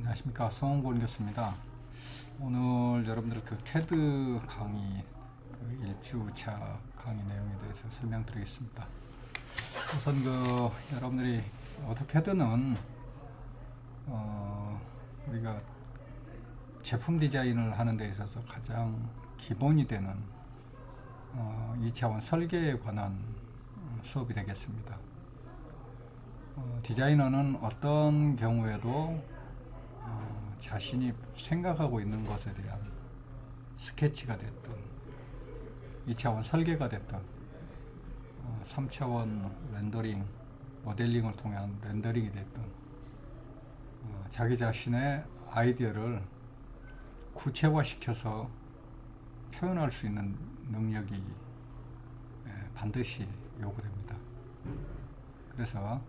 안녕하십니까, 성원곤 교수입니다. 오늘 여러분들 그 CAD 강의, 그 1주차 강의 내용에 대해서 설명드리겠습니다. 우선 여러분들이 AutoCAD는 우리가 제품 디자인을 하는 데 있어서 가장 기본이 되는 2차원 설계에 관한 수업이 되겠습니다. 디자이너는 어떤 경우에도 자신이 생각하고 있는 것에 대한 스케치가 됐든 2차원 설계가 됐든 3차원 렌더링, 모델링을 통한 렌더링이 됐든 자기 자신의 아이디어를 구체화시켜서 표현할 수 있는 능력이 반드시 요구됩니다. 그래서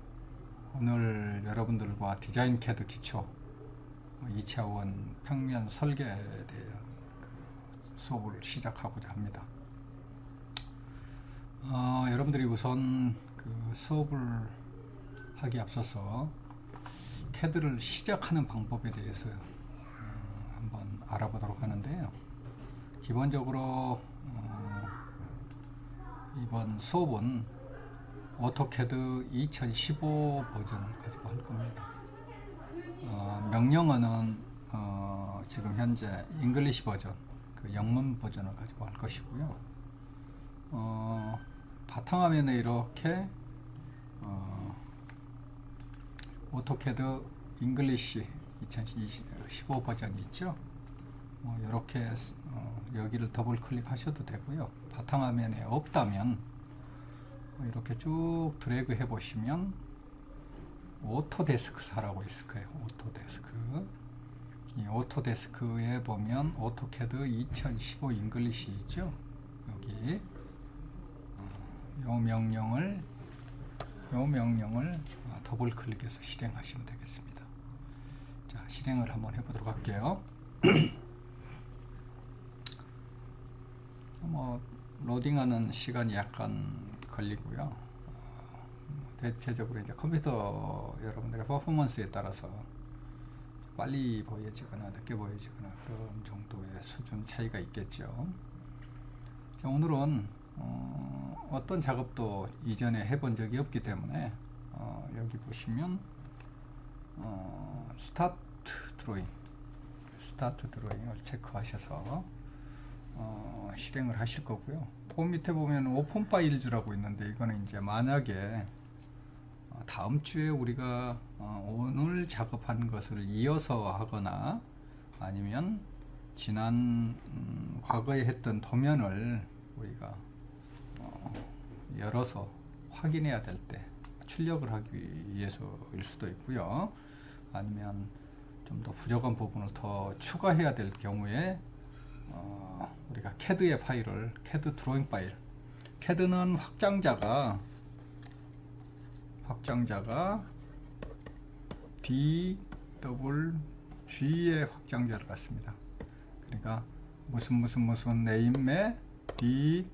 오늘 여러분들과 디자인 CAD 기초 2차원 평면 설계에 대한 수업을 시작하고자 합니다. 여러분들이 우선 수업을 하기 앞서서 CAD를 시작하는 방법에 대해서 한번 알아보도록 하는데요. 기본적으로 이번 수업은 AutoCAD 2015 버전을 가지고 할 겁니다. 명령어는 지금 현재 잉글리시 버전, 영문 버전을 가지고 할 것이고요. 바탕화면에 이렇게 AutoCAD 잉글리시 2015 버전이 있죠. 이렇게 여기를 더블 클릭하셔도 되고요. 바탕화면에 없다면 이렇게 쭉 드래그 해 보시면 오토데스크 4라고 있을 거예요. 오토데스크. 이 오토데스크에 보면 AutoCAD 2015 잉글리시 있죠. 여기 요 명령을 더블 클릭해서 실행하시면 되겠습니다. 자, 실행을 한번 해보도록 할게요. 로딩하는 시간이 약간 걸리고요. 대체적으로 이제 컴퓨터 여러분들의 퍼포먼스에 따라서 빨리 보여지거나 늦게 보여지거나 그런 정도의 수준 차이가 있겠죠. 자, 오늘은 어떤 작업도 이전에 해본 적이 없기 때문에 여기 보시면 스타트 드로잉을 체크하셔서 실행을 하실 거고요. 그 밑에 보면 오픈 파일즈라고 있는데 이거는 이제 만약에 다음 주에 우리가 오늘 작업한 것을 이어서 하거나 아니면 지난 과거에 했던 도면을 우리가 열어서 확인해야 될 때 출력을 하기 위해서일 수도 있고요. 아니면 좀 더 부족한 부분을 더 추가해야 될 경우에 우리가 CAD의 파일을 CAD 드로잉 파일, CAD는 확장자가 DWG의 확장자를 갖습니다. 그러니까 무슨 네임의 DWG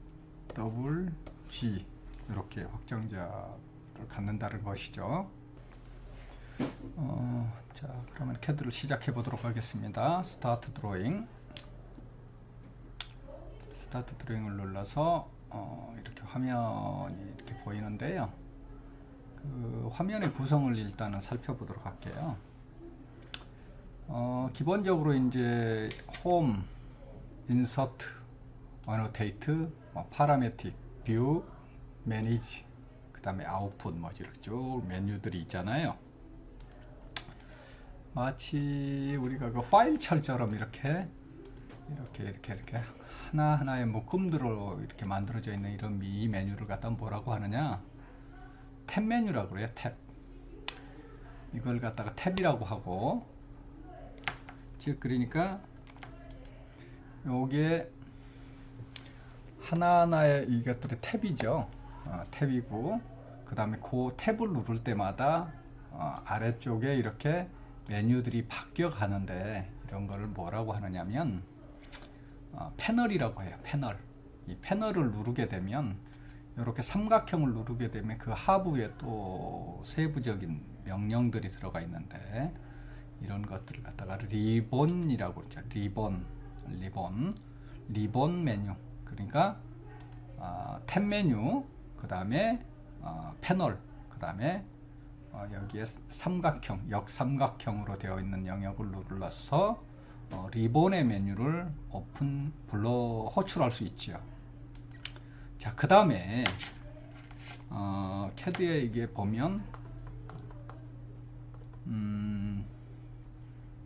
이렇게 확장자를 갖는다는 것이죠. 자, 그러면 CAD를 시작해 보도록 하겠습니다. 스타트 드로잉을 눌러서 이렇게 화면이 이렇게 보이는데요. 그 화면의 구성을 일단은 살펴보도록 할게요. 기본적으로 이제 홈, 인서트, 어노테이트, 파라메틱, 뷰, 매니지, 그 다음에 아웃풋 이렇게 쭉 메뉴들이 있잖아요. 마치 우리가 그 파일철처럼 이렇게 하나하나의 묶음들로 이렇게 만들어져 있는 이런 이 메뉴를 갖다 뭐라고 하느냐, 탭 메뉴라고 그래요. 탭. 이걸 갖다가 탭이라고 하고, 즉 그러니까 요게 하나하나의 이것들의 탭이죠. 탭이고, 그 다음에 그 탭을 누를 때마다 아래쪽에 이렇게 메뉴들이 바뀌어 가는데, 이런 거를 뭐라고 하느냐면 패널이라고 해요. 패널. 이 패널을 누르게 되면, 이렇게 삼각형을 누르게 되면 그 하부에 또 세부적인 명령들이 들어가 있는데, 이런 것들을 갖다가 리본이라고 그러죠. 리본 메뉴. 그러니까 탭 메뉴, 그 다음에 패널, 그 다음에 여기에 삼각형, 역삼각형으로 되어 있는 영역을 눌러서 리본의 메뉴를 호출할 수 있죠. 자, 그 다음에 CAD에 이게 보면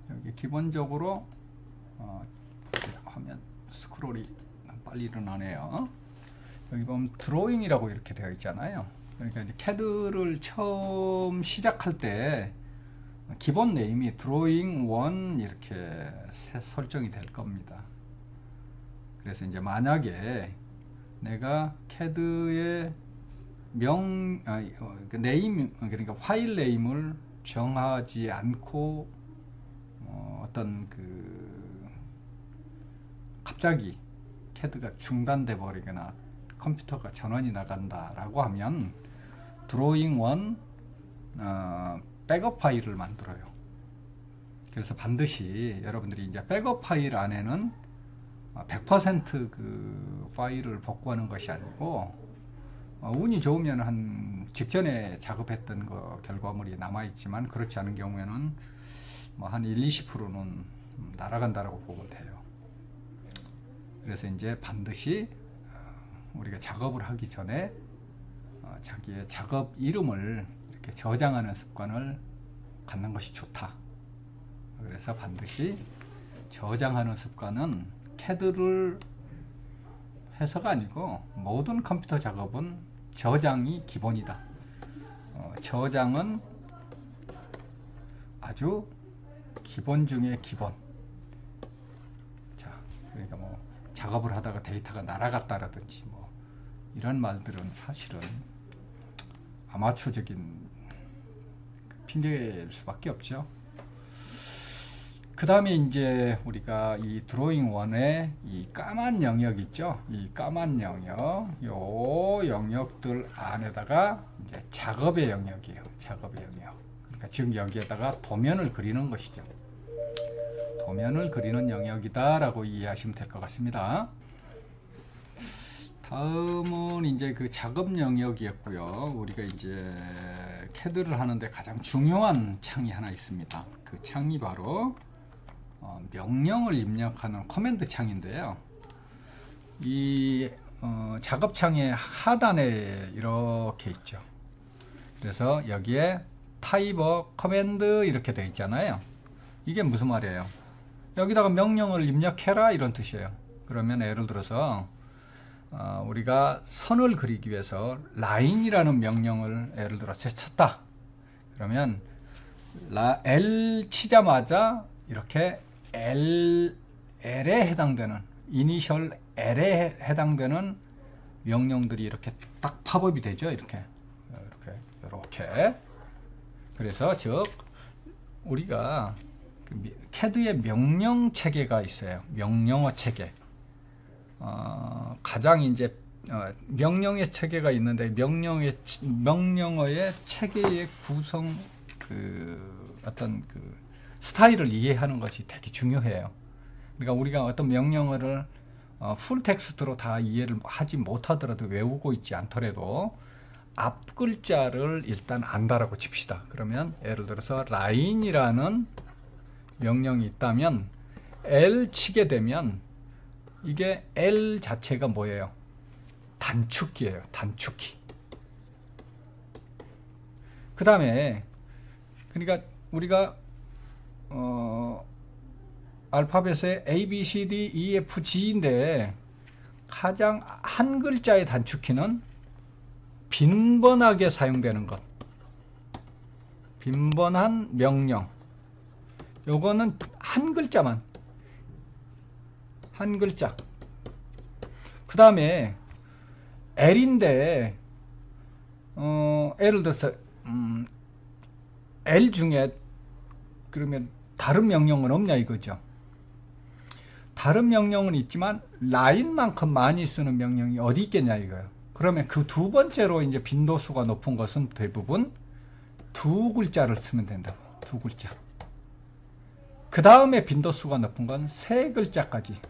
여기 기본적으로 화면 스크롤이 빨리 일어나네요. 여기 보면 드로잉이라고 이렇게 되어 있잖아요. 그러니까 이제 CAD를 처음 시작할 때 기본 네임이 드로잉 1 이렇게 설정이 될 겁니다. 그래서 이제 만약에 내가 CAD의 네임, 그러니까 파일 네임을 정하지 않고 어떤 갑자기 CAD가 중단돼 버리거나 컴퓨터가 전원이 나간다 라고 하면 드로잉 1 백업 파일을 만들어요. 그래서 반드시 여러분들이 이제 백업 파일 안에는 100% 그 파일을 복구하는 것이 아니고 운이 좋으면 한 직전에 작업했던 거 결과물이 남아 있지만 그렇지 않은 경우에는 뭐 한 1-20%는 날아간다라고 보면 돼요. 그래서 이제 반드시 우리가 작업을 하기 전에 자기의 작업 이름을 이렇게 저장하는 습관을 갖는 것이 좋다. 그래서 반드시 저장하는 습관은 CAD를 해서가 아니고 모든 컴퓨터 작업은 저장이 기본이다. 저장은 아주 기본 중에 기본. 자, 그러니까 뭐 작업을 하다가 데이터가 날아갔다라든지 뭐 이런 말들은 사실은 아마추어적인 핑계일 수밖에 없죠. 그 다음에 이제 우리가 이 드로잉 1의 이 까만 영역 있죠. 이 까만 영역, 요 영역들 안에다가 이제 작업의 영역이에요. 작업의 영역. 그러니까 지금 여기에다가 도면을 그리는 것이죠. 도면을 그리는 영역이다 라고 이해하시면 될 것 같습니다. 다음은 이제 그 작업 영역이었고요. 우리가 이제 CAD를 하는데 가장 중요한 창이 하나 있습니다. 그 창이 바로 명령을 입력하는 커맨드 창인데요. 이 작업 창의 하단에 이렇게 있죠. 그래서 여기에 타입어 커맨드 이렇게 되어 있잖아요. 이게 무슨 말이에요? 여기다가 명령을 입력해라 이런 뜻이에요. 그러면 예를 들어서 우리가 선을 그리기 위해서 라인이라는 명령을 예를 들어서 쳤다. 그러면 L 치자마자 이렇게 L에 해당되는 이니셜 L에 해당되는 명령들이 이렇게 딱 팝업이 되죠. 이렇게 그래서 즉 우리가 CAD의 명령 체계가 있어요. 명령어 체계. 가장 이제 명령의 체계가 있는데 명령어의 체계의 구성 어떤 스타일을 이해하는 것이 되게 중요해요. 그러니까 우리가 어떤 명령어를 풀 텍스트로 다 이해를 하지 못하더라도 외우고 있지 않더라도 앞 글자를 일단 안다라고 칩시다. 그러면 예를 들어서 라인이라는 명령이 있다면 L 치게 되면 이게 L 자체가 뭐예요? 단축키예요. 단축키. 그 다음에 그러니까 우리가 알파벳의 A, B, C, D, E, F, G인데 가장 한 글자의 단축키는 빈번하게 사용되는 것. 빈번한 명령. 요거는 한 글자만. 한 글자. 그 다음에 L인데 예를 들어서 L 중에 그러면 다른 명령은 없냐 이거죠. 다른 명령은 있지만 라인만큼 많이 쓰는 명령이 어디 있겠냐 이거예요. 그러면 그 두 번째로 이제 빈도수가 높은 것은 대부분 두 글자를 쓰면 된다고. 두 글자. 그 다음에 빈도수가 높은 건 세 글자까지.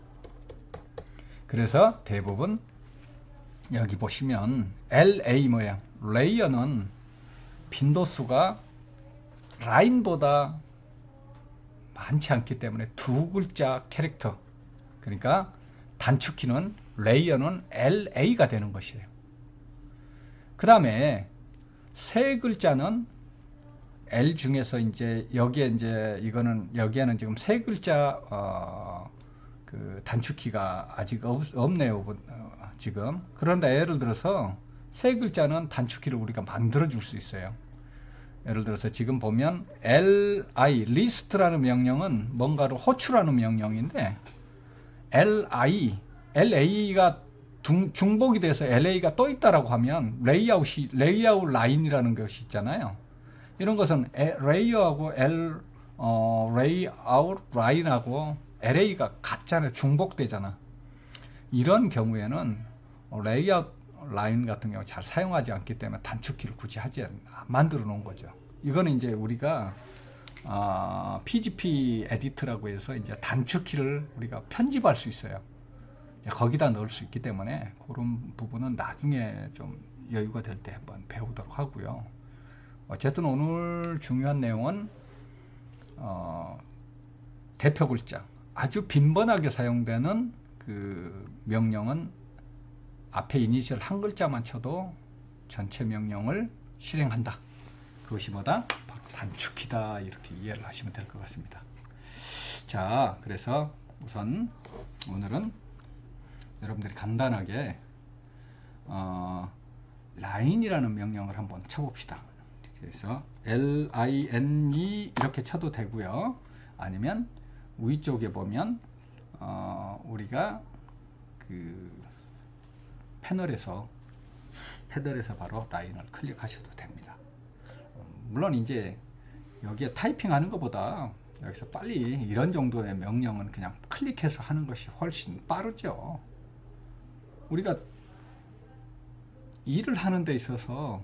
그래서 대부분 여기 보시면 LA 모양, 레이어는 빈도수가 라인보다 많지 않기 때문에 두 글자 캐릭터, 그러니까 단축키는 레이어는 LA가 되는 것이에요. 그 다음에 세 글자는 L 중에서 이제 여기에 이제 이거는 여기에는 지금 세 글자 그 단축키가 아직 없네요. 지금. 그런데 예를 들어서 세 글자는 단축키를 우리가 만들어 줄 수 있어요. 예를 들어서 지금 보면 li 리스트라는 명령은 뭔가를 호출하는 명령인데 la가 중복이 돼서 la가 또 있다라고 하면 레이아웃 라인이라는 것이 있잖아요. 이런 것은 레이어하고 레이아웃 라인하고 LA가 같잖아요. 중복되잖아. 이런 경우에는 레이아웃 라인 같은 경우 잘 사용하지 않기 때문에 단축키를 굳이 만들어 놓은 거죠. 이거는 이제 우리가 PGP 에디트라고 해서 이제 단축키를 우리가 편집할 수 있어요. 거기다 넣을 수 있기 때문에 그런 부분은 나중에 좀 여유가 될 때 한번 배우도록 하고요. 어쨌든 오늘 중요한 내용은 대표 글자, 아주 빈번하게 사용되는 그 명령은 앞에 이니셜 한 글자만 쳐도 전체 명령을 실행한다. 그것이 뭐다? 바로 단축키다. 이렇게 이해를 하시면 될 것 같습니다. 자, 그래서 우선 오늘은 여러분들이 간단하게 line이라는 명령을 한번 쳐봅시다. 그래서 line 이렇게 쳐도 되고요. 아니면 위쪽에 보면 우리가 그 패널에서 바로 라인을 클릭하셔도 됩니다. 물론 이제 여기에 타이핑하는 것보다 여기서 빨리 이런 정도의 명령은 그냥 클릭해서 하는 것이 훨씬 빠르죠. 우리가 일을 하는 데 있어서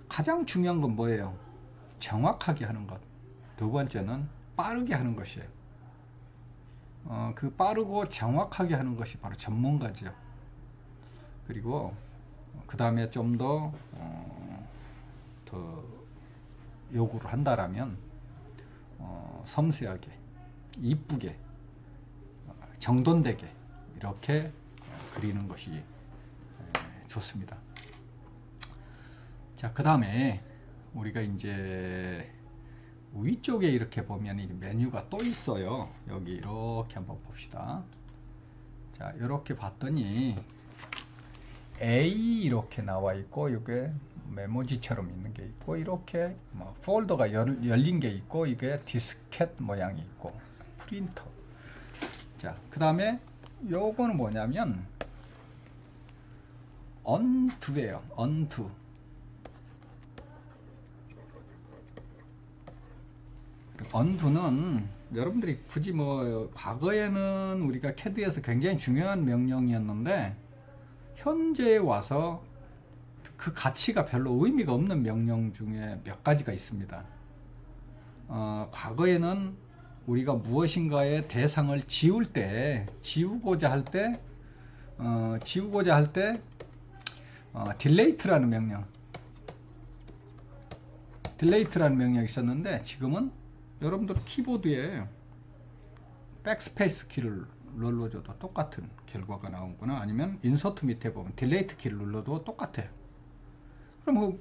가장 중요한 건 뭐예요? 정확하게 하는 것. 두 번째는 빠르게 하는 것이에요. 그 빠르고 정확하게 하는 것이 바로 전문가죠. 그리고 그 다음에 좀 더 요구를 한다라면 섬세하게, 이쁘게, 정돈되게 이렇게 그리는 것이 좋습니다. 자, 그 다음에 우리가 이제 위쪽에 이렇게 보면 이 메뉴가 또 있어요. 여기 이렇게 한번 봅시다. 자, 이렇게 봤더니 A 이렇게 나와 있고, 이게 메모지처럼 있는 게 있고, 이렇게 뭐 폴더가 열린 게 있고, 이게 디스켓 모양이 있고, 프린터. 자, 그 다음에 요거는 뭐냐면 onto예요. onto. onto는 여러분들이 굳이 뭐 과거에는 우리가 CAD에서 굉장히 중요한 명령이었는데 현재에 와서 그 가치가 별로 의미가 없는 명령 중에 몇 가지가 있습니다. 과거에는 우리가 무엇인가의 대상을 지우고자 할 때 delete라는 명령이 있었는데, 지금은 여러분들 키보드에 백스페이스 키를 눌러줘도 똑같은 결과가 나오거나, 아니면 인서트 밑에 보면 딜레이트 키를 눌러도 똑같아요. 그럼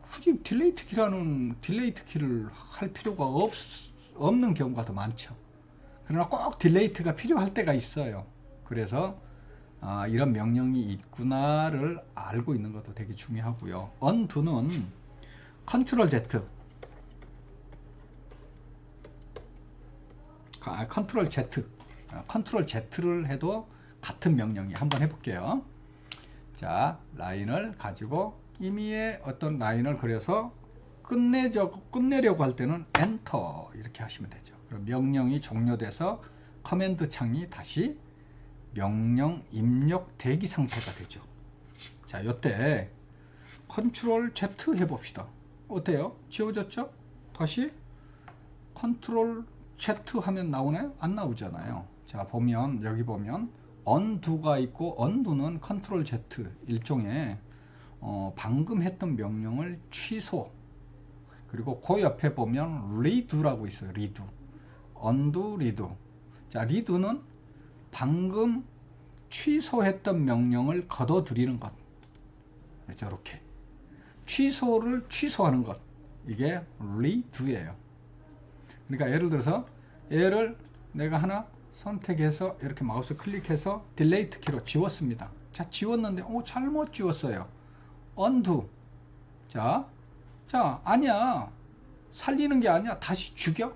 굳이 딜레이트 키를 할 필요가 없는 경우가 더 많죠. 그러나 꼭 딜레이트가 필요할 때가 있어요. 그래서 이런 명령이 있구나를 알고 있는 것도 되게 중요하고요. onto는 컨트롤 Z를 해도 같은 명령이, 한번 해볼게요. 자, 라인을 가지고 임의의 어떤 라인을 그려서 끝내려고 할 때는 엔터 이렇게 하시면 되죠. 그럼 명령이 종료돼서 커맨드 창이 다시 명령 입력 대기 상태가 되죠. 자, 요때 컨트롤 Z 해봅시다. 어때요? 지워졌죠? 다시 컨트롤 Z 하면 나오나요? 안 나오잖아요. 자, 보면 여기 보면 undo가 있고, undo는 컨트롤 Z, 일종의 방금 했던 명령을 취소. 그리고 그 옆에 보면 redo라고 있어요. redo, undo, redo. 자, redo는 방금 취소했던 명령을 거둬들이는 것. 저렇게 취소를 취소하는 것, 이게 redo예요. 그러니까 예를 들어서 얘를 내가 하나 선택해서 이렇게 마우스 클릭해서 딜레이트 키로 지웠습니다. 자, 지웠는데 잘못 지웠어요. undo. 자, 아니야, 살리는 게 아니야, 다시 죽여.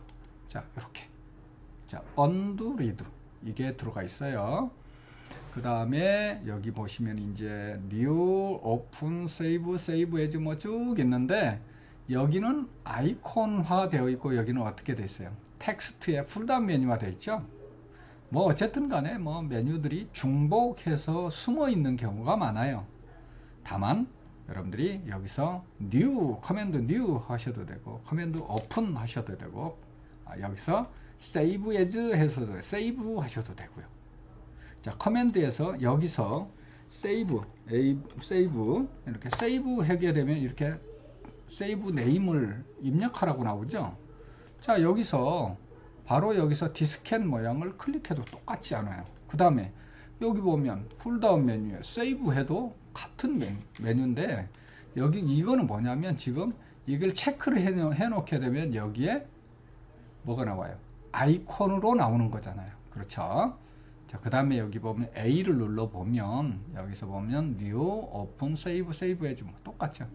자, 이렇게. 자, undo, redo, 이게 들어가 있어요. 그 다음에 여기 보시면 이제 new, open, save, save as 뭐 쭉 있는데, 여기는 아이콘화 되어 있고, 여기는 어떻게 되어 있어요? 텍스트에 풀다운 메뉴가 되어 있죠. 뭐 어쨌든 간에 뭐 메뉴들이 중복해서 숨어 있는 경우가 많아요. 다만 여러분들이 여기서 new, 커맨드 new 하셔도 되고, 커맨드 open 하셔도 되고, 여기서 save as 해서도 save 하셔도 되고요. 자, 커맨드에서 여기서 save 이렇게 save 하게 되면 이렇게 save name을 입력하라고 나오죠. 자, 여기서 바로 여기서 디스켓 모양을 클릭해도 똑같지 않아요. 그 다음에 여기 보면 풀다운 메뉴에 save 해도 같은 메뉴인데, 여기 이거는 뭐냐면 지금 이걸 체크를 해 놓게 되면 여기에 뭐가 나와요? 아이콘으로 나오는 거잖아요. 그렇죠? 자, 그 다음에 여기 보면 A를 눌러 보면 여기서 보면 new, open, save as 뭐 똑같죠.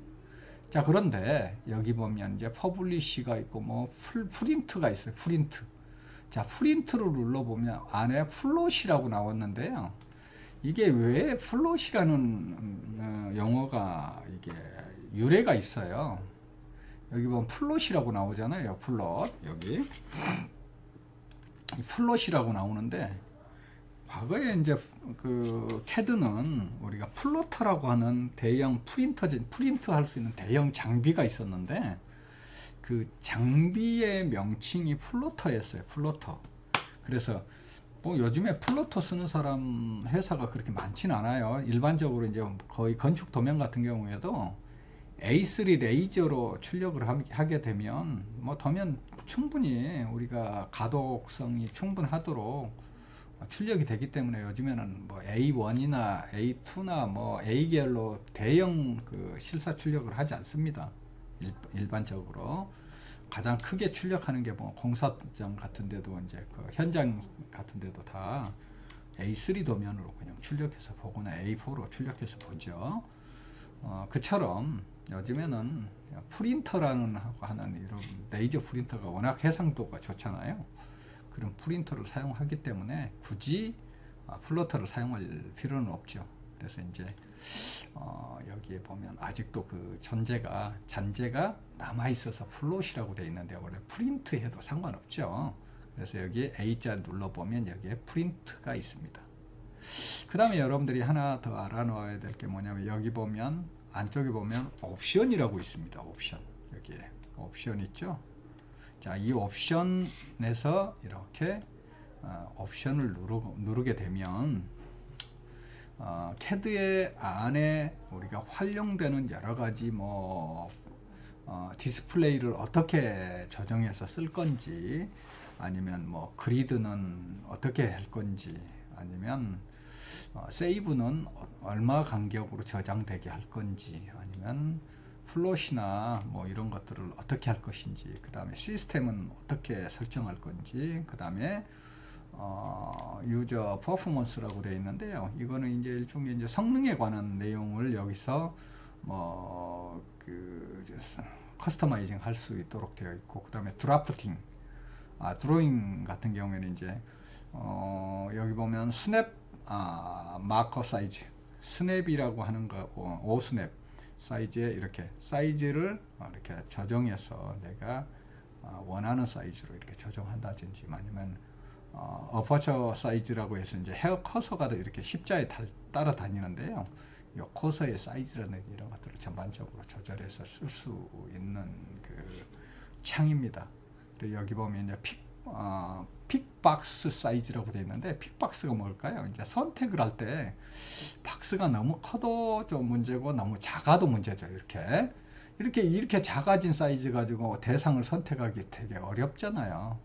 자, 그런데 여기 보면 이제 퍼블리시가 있고 뭐 프린트가 있어요. 프린트. 자, 프린트를 눌러 보면 안에 플롯이라고 나왔는데요. 이게 왜 플롯이라는 영어가 이게 유래가 있어요. 여기 보면 플롯이라고 나오잖아요. 플롯. 여기 플롯이라고 나오는데, 과거에 이제 그 캐드는 우리가 플로터라고 하는 대형 프린트 할 수 있는 대형 장비가 있었는데, 그 장비의 명칭이 플로터였어요. 플로터. 그래서 뭐 요즘에 플로터 쓰는 사람 회사가 그렇게 많지는 않아요. 일반적으로 이제 거의 건축 도면 같은 경우에도 A3 레이저로 출력을 하게 되면 뭐 도면 충분히 우리가 가독성이 충분하도록 출력이 되기 때문에 요즘에는 뭐 A1이나 A2나 뭐 A계열로 대형 그 실사 출력을 하지 않습니다. 일반적으로 가장 크게 출력하는 게 뭐 공사장 같은 데도 이제 그 현장 같은 데도 다 A3 도면으로 그냥 출력해서 보거나 A4로 출력해서 보죠. 그처럼 요즘에는 프린터라는 하는 이런 레이저 프린터가 워낙 해상도가 좋잖아요. 그런 프린터를 사용하기 때문에 굳이 플로터를 사용할 필요는 없죠. 그래서 이제 여기에 보면 아직도 그 잔재가 남아 있어서 플롯이라고 되어 있는데, 원래 프린트 해도 상관없죠. 그래서 여기에 A자 눌러 보면 여기에 프린트가 있습니다. 그 다음에 여러분들이 하나 더 알아놓아야 될 게 뭐냐면, 여기 보면 안쪽에 보면 옵션이라고 있습니다. 옵션. 여기에 옵션 있죠. 자, 이 옵션에서 이렇게 옵션을 누르게 되면 캐드의 안에 우리가 활용되는 여러 가지 뭐 디스플레이를 어떻게 조정해서 쓸 건지, 아니면 뭐 그리드는 어떻게 할 건지, 아니면 세이브는 얼마 간격으로 저장되게 할 건지, 아니면 플롯이나 뭐 이런 것들을 어떻게 할 것인지, 그 다음에 시스템은 어떻게 설정할 건지, 그 다음에 유저 퍼포먼스라고 되어 있는데요. 이거는 이제 일종의 이제 성능에 관한 내용을 여기서 뭐 커스터마이징 할 수 있도록 되어 있고, 그 다음에 드라프팅, 드로잉 같은 경우에는 이제 여기 보면 스냅 마커 사이즈, 스냅이라고 하는 거, 5스냅 사이즈에 이렇게 사이즈를 이렇게 조정해서 내가 원하는 사이즈로 이렇게 조정한다든지, 아니면 어퍼처 사이즈라고 해서 이제 헤어 커서가 이렇게 십자에 따라다니는데요. 이 커서의 사이즈라든지 이런 것들을 전반적으로 조절해서 쓸 수 있는 그 창입니다. 그리고 여기 보면 이제 픽박스 사이즈라고 되어 있는데, 픽박스가 뭘까요? 이제 선택을 할 때 박스가 너무 커도 좀 문제고 너무 작아도 문제죠. 이렇게 작아진 사이즈 가지고 대상을 선택하기 되게 어렵잖아요.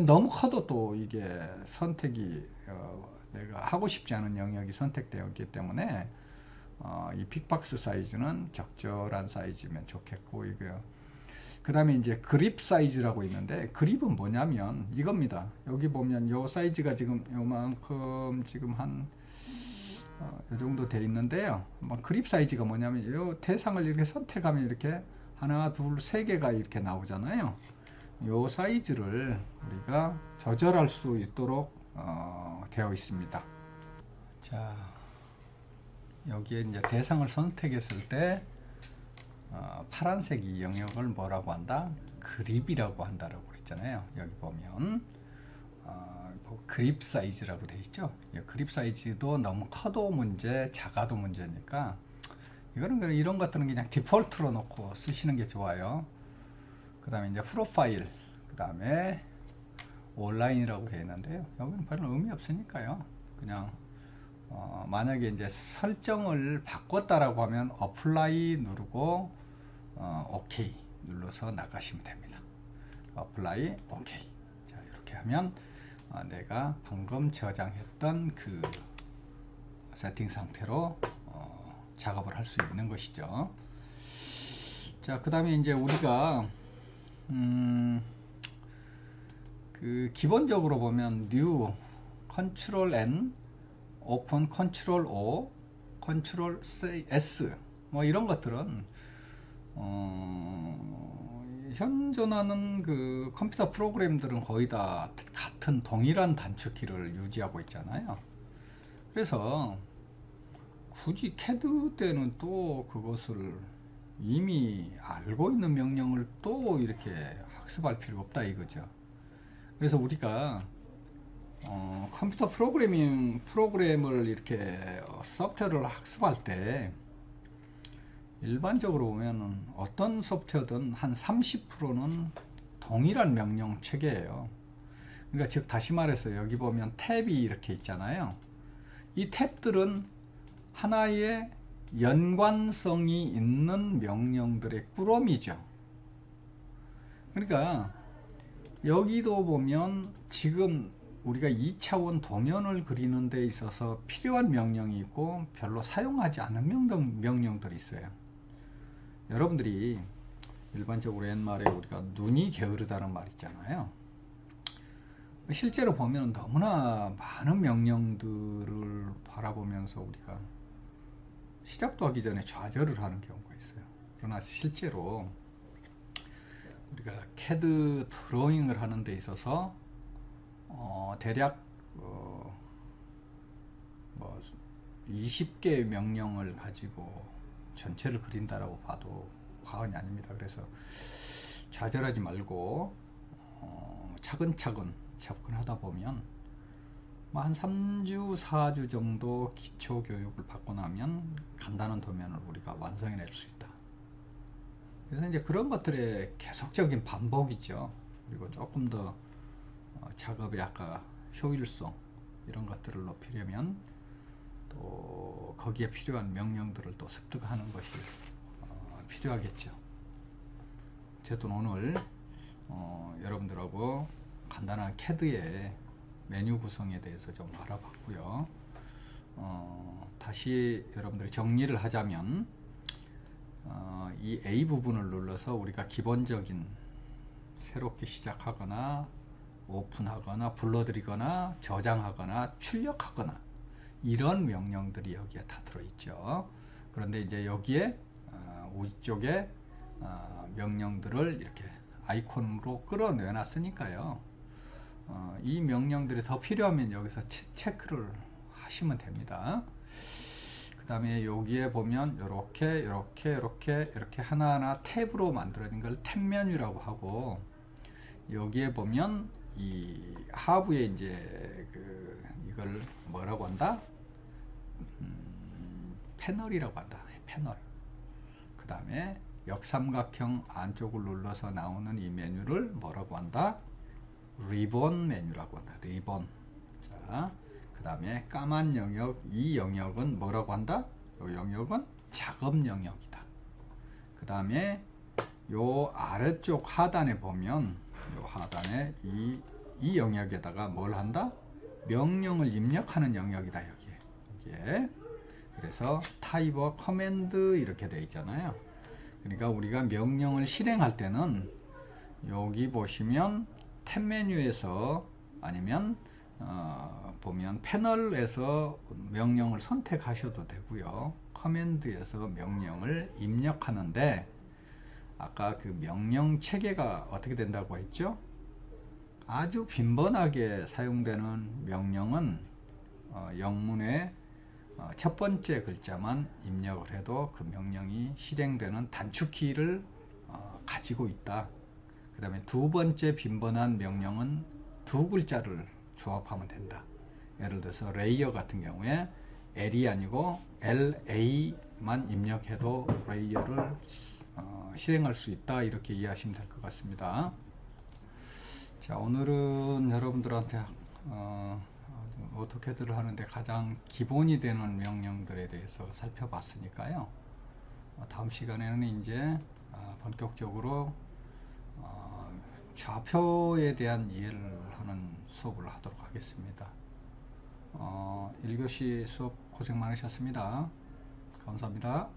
너무 커도 또 이게 선택이 내가 하고 싶지 않은 영역이 선택되었기 때문에 이 픽박스 사이즈는 적절한 사이즈면 좋겠고, 이거 그 다음에 이제 그립 사이즈라고 있는데, 그립은 뭐냐면 이겁니다. 여기 보면 요 사이즈가 지금 요만큼 지금 한 요 정도 돼 있는데요. 그립 사이즈가 뭐냐면 요 대상을 이렇게 선택하면 이렇게 하나 둘 세 개가 이렇게 나오잖아요. 요 사이즈를 우리가 조절할 수 있도록 되어 있습니다. 자, 여기에 이제 대상을 선택했을 때 파란색 이 영역을 뭐라고 한다? 그립이라고 한다라고 그랬잖아요. 여기 보면 그립 사이즈라고 되어 있죠. 그립 사이즈도 너무 커도 문제, 작아도 문제니까 이거는 이런 것들은 그냥 디폴트로 놓고 쓰시는 게 좋아요. 그 다음에 이제 프로파일, 그 다음에 온라인이라고 되어 있는데요. 여기는 별로 의미 없으니까요. 그냥 만약에 이제 설정을 바꿨다라고 하면 어플라이 누르고 OK 눌러서 나가시면 됩니다. 어플라이 OK. 자, 이렇게 하면 내가 방금 저장했던 그 세팅 상태로 작업을 할 수 있는 것이죠. 자, 그 다음에 이제 우리가 그 기본적으로 보면 New, Ctrl N, Open, Ctrl O, Ctrl S 뭐 이런 것들은 현존하는 그 컴퓨터 프로그램들은 거의 다 같은 동일한 단축키를 유지하고 있잖아요. 그래서 굳이 캐드 때는 또 그것을 이미 알고 있는 명령을 또 이렇게 학습할 필요가 없다 이거죠. 그래서 우리가 컴퓨터 프로그램을 이렇게 소프트웨어를 학습할 때 일반적으로 보면은 어떤 소프트웨어든 한 30%는 동일한 명령 체계예요. 그러니까 즉 다시 말해서 여기 보면 탭이 이렇게 있잖아요. 이 탭들은 하나의 연관성이 있는 명령들의 꾸러미죠. 그러니까 여기도 보면 지금 우리가 2차원 도면을 그리는 데 있어서 필요한 명령이 있고 별로 사용하지 않은 명령들이 있어요. 여러분들이 일반적으로 옛말에 우리가 눈이 게으르다는 말 있잖아요. 실제로 보면 너무나 많은 명령들을 바라보면서 우리가 시작도 하기 전에 좌절을 하는 경우가 있어요. 그러나 실제로 우리가 CAD 드로잉을 하는 데 있어서 대략 뭐 20개의 명령을 가지고 전체를 그린다라고 봐도 과언이 아닙니다. 그래서 좌절하지 말고 차근차근 접근하다 보면 한 3주, 4주 정도 기초 교육을 받고 나면 간단한 도면을 우리가 완성해낼 수 있다. 그래서 이제 그런 것들의 계속적인 반복이죠. 그리고 조금 더 작업의 아까 효율성 이런 것들을 높이려면 또 거기에 필요한 명령들을 또 습득하는 것이 필요하겠죠. 어쨌든 오늘 여러분들하고 간단한 CAD의 메뉴 구성에 대해서 좀 알아봤고요. 다시 여러분들이 정리를 하자면 이 A 부분을 눌러서 우리가 기본적인 새롭게 시작하거나 오픈하거나 불러들이거나 저장하거나 출력하거나 이런 명령들이 여기에 다 들어있죠. 그런데 이제 여기에 위쪽에 명령들을 이렇게 아이콘으로 끌어내 놨으니까요. 이 명령들이 더 필요하면 여기서 체크를 하시면 됩니다. 그 다음에 여기에 보면 이렇게 하나하나 탭으로 만들어진 걸 탭 메뉴라고 하고, 여기에 보면 이 하부에 이제 이걸 뭐라고 한다? 패널이라고 한다. 패널. 그 다음에 역삼각형 안쪽을 눌러서 나오는 이 메뉴를 뭐라고 한다? 리본 메뉴라고 한다. 리본. 자, 그 다음에 까만 영역, 이 영역은 뭐라고 한다? 이 영역은 작업 영역이다. 그 다음에 요 아래쪽 하단에 보면 요 하단에 이 영역에다가 뭘 한다? 명령을 입력하는 영역이다. 여기에. 그래서 타입어 커맨드 이렇게 되어 있잖아요. 그러니까 우리가 명령을 실행할 때는 여기 보시면 탭 메뉴에서 아니면 보면 패널에서 명령을 선택하셔도 되고요. 커맨드에서 명령을 입력하는데 아까 그 명령 체계가 어떻게 된다고 했죠? 아주 빈번하게 사용되는 명령은 영문의 첫 번째 글자만 입력을 해도 그 명령이 실행되는 단축키를 가지고 있다. 그 다음에 두 번째 빈번한 명령은 두 글자를 조합하면 된다. 예를 들어서 레이어 같은 경우에 L이 아니고 LA만 입력해도 레이어를 실행할 수 있다. 이렇게 이해하시면 될 것 같습니다. 자, 오늘은 여러분들한테 오토캐드를 하는데 가장 기본이 되는 명령들에 대해서 살펴봤으니까요. 다음 시간에는 이제 본격적으로 좌표에 대한 이해를 하는 수업을 하도록 하겠습니다. 1교시 수업 고생 많으셨습니다. 감사합니다.